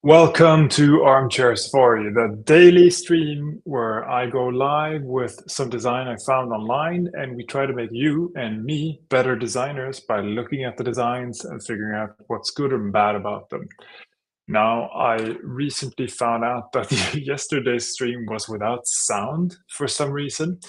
Welcome to Armchair Safari, the daily stream where I go live with some design I found online, and we try to make you and me better designers by looking at the designs and figuring out what's good and bad about them. Now, I recently found out that yesterday's stream was without sound for some reason.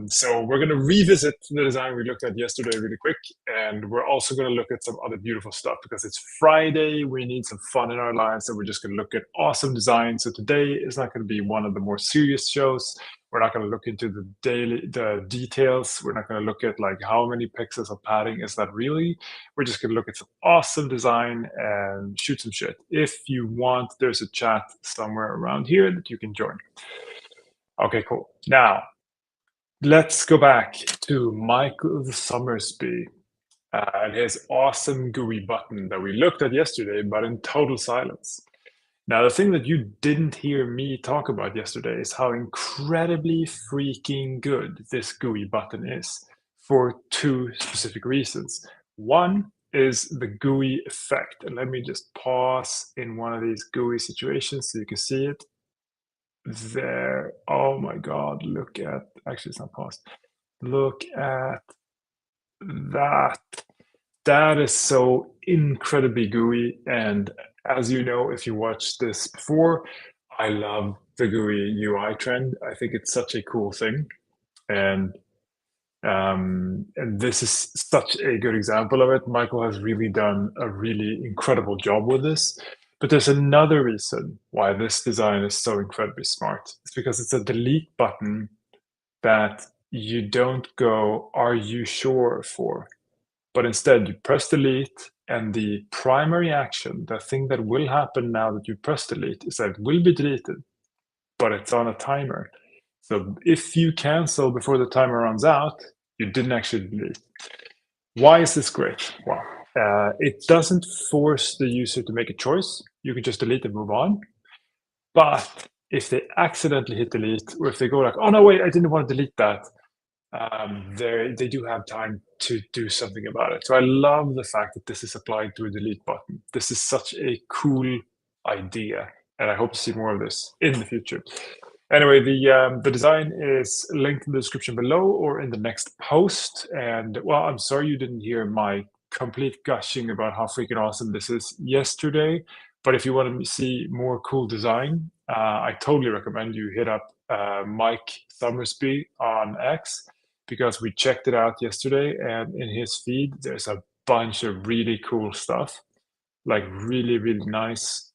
So we're going to revisit the design we looked at yesterday really quick, and we're also going to look at some other beautiful stuff because it's Friday. We need some fun in our lives, so we're just going to look at awesome design. So today is not going to be one of the more serious shows. We're not going to look into the details. We're not going to look at like how many pixels of padding is that really. We're just going to look at some awesome design and shoot some shit. If you want, there's a chat somewhere around here that you can join. Okay, cool. Now, let's go back to Michael Summersby and his awesome GUI button that we looked at yesterday, but in total silence. Now, the thing that you didn't hear me talk about yesterday is how incredibly freaking good this GUI button is for two specific reasons. One is the GUI effect. And let me just pause in one of these GUI situations so you can see it. There. Oh my God, look at, actually it's not paused. Look at that. That is so incredibly GUI. And as you know, if you watched this before, I love the GUI UI trend. I think it's such a cool thing. And this is such a good example of it. Michael has really done a really incredible job with this. But there's another reason why this design is so incredibly smart. It's because it's a delete button that you don't go, "Are you sure?" for, but instead you press delete, and the primary action, the thing that will happen now that you press delete, is that it will be deleted, but it's on a timer. So if you cancel before the timer runs out, you didn't actually delete. Why is this great? Well, it doesn't force the user to make a choice. You can just delete and move on. But if they accidentally hit delete, or if they go like, "Oh no, wait, I didn't want to delete that," they do have time to do something about it. So I love the fact that this is applied to a delete button. This is such a cool idea, and I hope to see more of this in the future. Anyway, the design is linked in the description below or in the next post. And well, I'm sorry you didn't hear my complete gushing about how freaking awesome this is yesterday. But if you want to see more cool design, I totally recommend you hit up Mike Summersby on X, because we checked it out yesterday, and in his feed, there's a bunch of really cool stuff, like really, really nice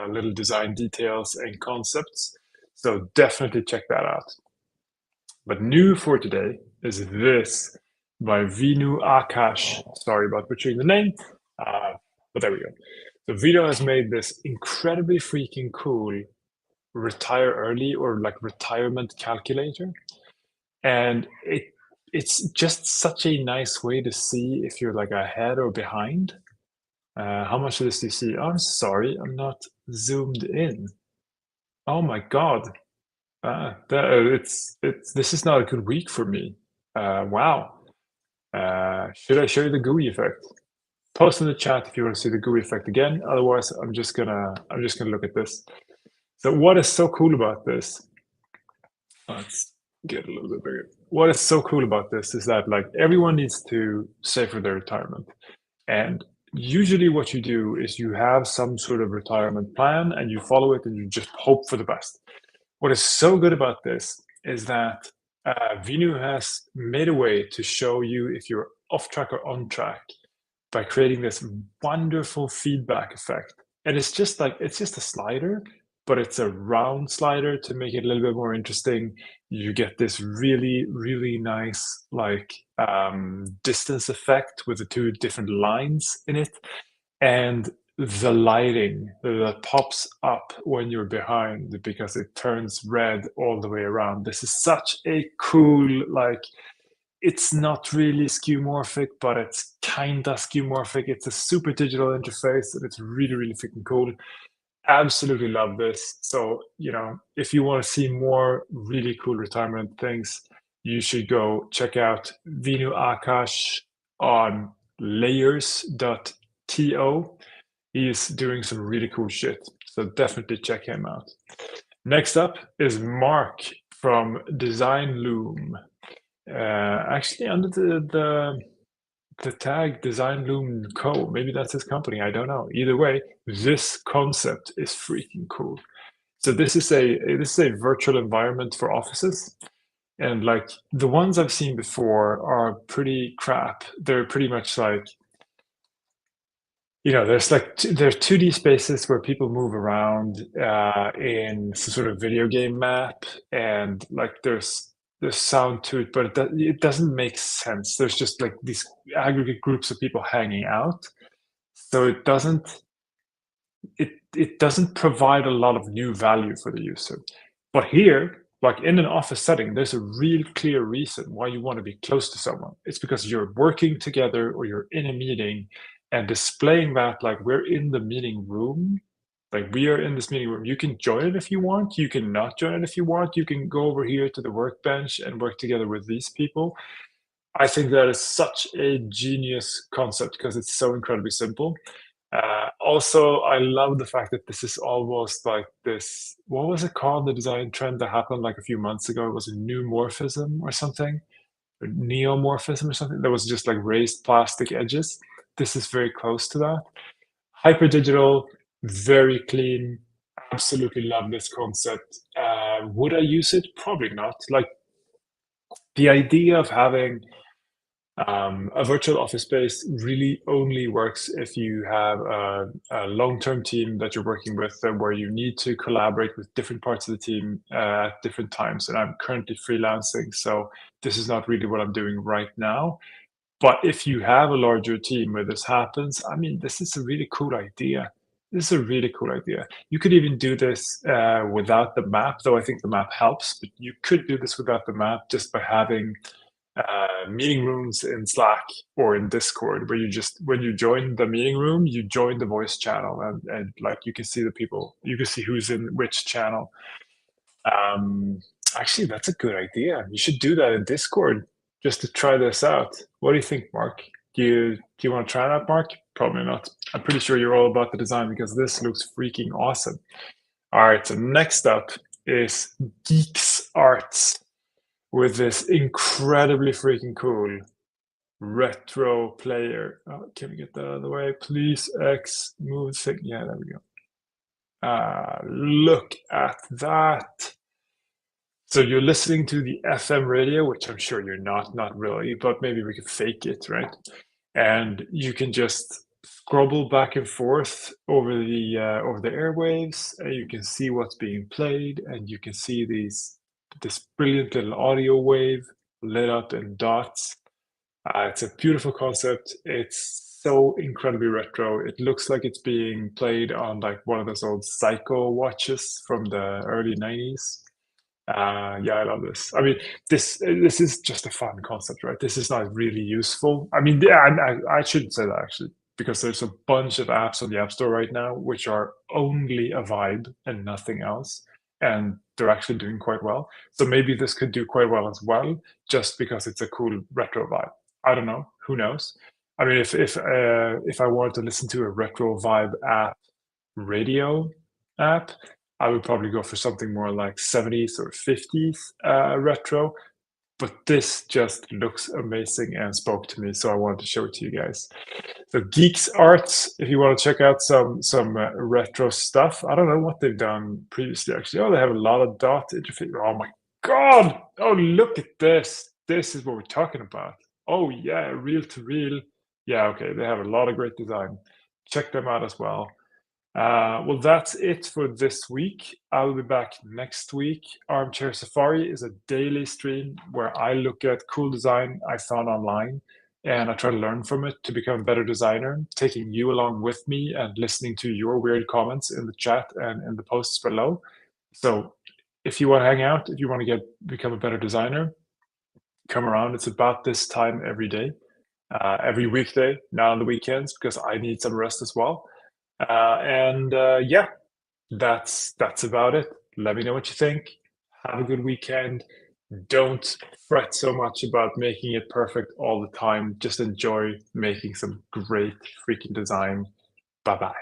little design details and concepts. So definitely check that out. But new for today is this by Vinu Akash. Sorry about butchering the name, but there we go. So Vinu has made this incredibly freaking cool retire early, or like retirement calculator. And it's just such a nice way to see if you're like ahead or behind. How much of this do you see? Oh, I'm sorry, I'm not zoomed in. Oh my God. This is not a good week for me. Wow. Should I show you the GUI effect? Post in the chat if you want to see the GUI effect again. Otherwise, I'm just gonna look at this. So what is so cool about this? Let's get a little bit bigger. What is so cool about this is that like everyone needs to save for their retirement. And usually what you do is you have some sort of retirement plan and you follow it and you just hope for the best. What is so good about this is that Vinu has made a way to show you if you're off track or on track by creating this wonderful feedback effect. And it's just a slider, but it's a round slider to make it a little bit more interesting. You get this really, really nice like distance effect with the two different lines in it. And the lighting that pops up when you're behind, because it turns red all the way around. This is such a cool, like, it's not really skeuomorphic, but it's kinda skeuomorphic. It's a super digital interface, and it's really, really freaking cool. Absolutely love this. So, you know, if you want to see more really cool retirement things, you should go check out Vinu Akash on layers.to. He's doing some really cool shit. So definitely check him out. Next up is Mark from Design Loom. Actually, under the tag Design Loom Co. Maybe that's his company. I don't know. Either way, this concept is freaking cool. So this is a virtual environment for offices, and like the ones I've seen before are pretty crap. They're pretty much like, there's like there's 2D spaces where people move around in some sort of video game map, and like there's sound to it, but it doesn't make sense. There's just like these aggregate groups of people hanging out, so it doesn't provide a lot of new value for the user. But here, like in an office setting, there's a real clear reason why you want to be close to someone. It's because you're working together or you're in a meeting, and displaying that like we're in the meeting room, like we are in this meeting room. You can join it if you want, you can not join it if you want, you can go over here to the workbench and work together with these people. I think that is such a genius concept because it's so incredibly simple. Also, I love the fact that this is almost like this. What was it called? The design trend that happened like a few months ago. It was a new morphism or something, or neomorphism or something. That was just like raised plastic edges. This is very close to that. Hyper digital, very clean. Absolutely love this concept. Would I use it? Probably not. Like the idea of having a virtual office space really only works if you have a long-term team that you're working with, where you need to collaborate with different parts of the team at different times. And I'm currently freelancing, so this is not really what I'm doing right now. But if you have a larger team where this happens, I mean, this is a really cool idea. This is a really cool idea. You could even do this without the map, though I think the map helps, but you could do this without the map just by having meeting rooms in Slack or in Discord, where you just when you join the meeting room, you join the voice channel, and like you can see the people, you can see who's in which channel. Um, Actually, that's a good idea. You should do that in Discord just to try this out. What do you think, Mark? Do you want to try that, Mark? Probably not. I'm pretty sure you're all about the design because this looks freaking awesome. All right, so next up is Geeks Arts with this incredibly freaking cool retro player. Oh, can we get that out of the way, please? X move thing. Yeah, there we go. Look at that. So you're listening to the FM radio, which I'm sure you're not really, but maybe we could fake it, right? And you can just scrobble back and forth over the airwaves, and you can see what's being played, and you can see this brilliant little audio wave lit up in dots. It's a beautiful concept. It's so incredibly retro. It looks like it's being played on like one of those old Psycho watches from the early 90s. Yeah, I love this. I mean, this is just a fun concept, right? This is not really useful. I mean, yeah, I shouldn't say that actually, because there's a bunch of apps on the App Store right now which are only a vibe and nothing else, and they're actually doing quite well. So maybe this could do quite well as well, just because it's a cool retro vibe. I don't know. Who knows? I mean, if I wanted to listen to a retro vibe app radio app, I would probably go for something more like 70s or 50s retro. But this just looks amazing and spoke to me, so I wanted to show it to you guys. So Geeks Arts, if you want to check out some retro stuff. I don't know what they've done previously, actually. Oh, they have a lot of dot interface. Oh my god! Oh, look at this. This is what we're talking about. Oh yeah, reel to reel. Yeah, okay. They have a lot of great design. Check them out as well. Well, that's it for this week. I'll be back next week. Armchair Safari is a daily stream where I look at cool design I found online, and I try to learn from it to become a better designer, taking you along with me and listening to your weird comments in the chat and in the posts below. So if you want to hang out, if you want to become a better designer, come around. It's about this time every weekday, not on the weekends, because I need some rest as well. And yeah, that's about it. Let me know what you think. Have a good weekend. Don't fret so much about making it perfect all the time. Just enjoy making some great freaking design. Bye bye.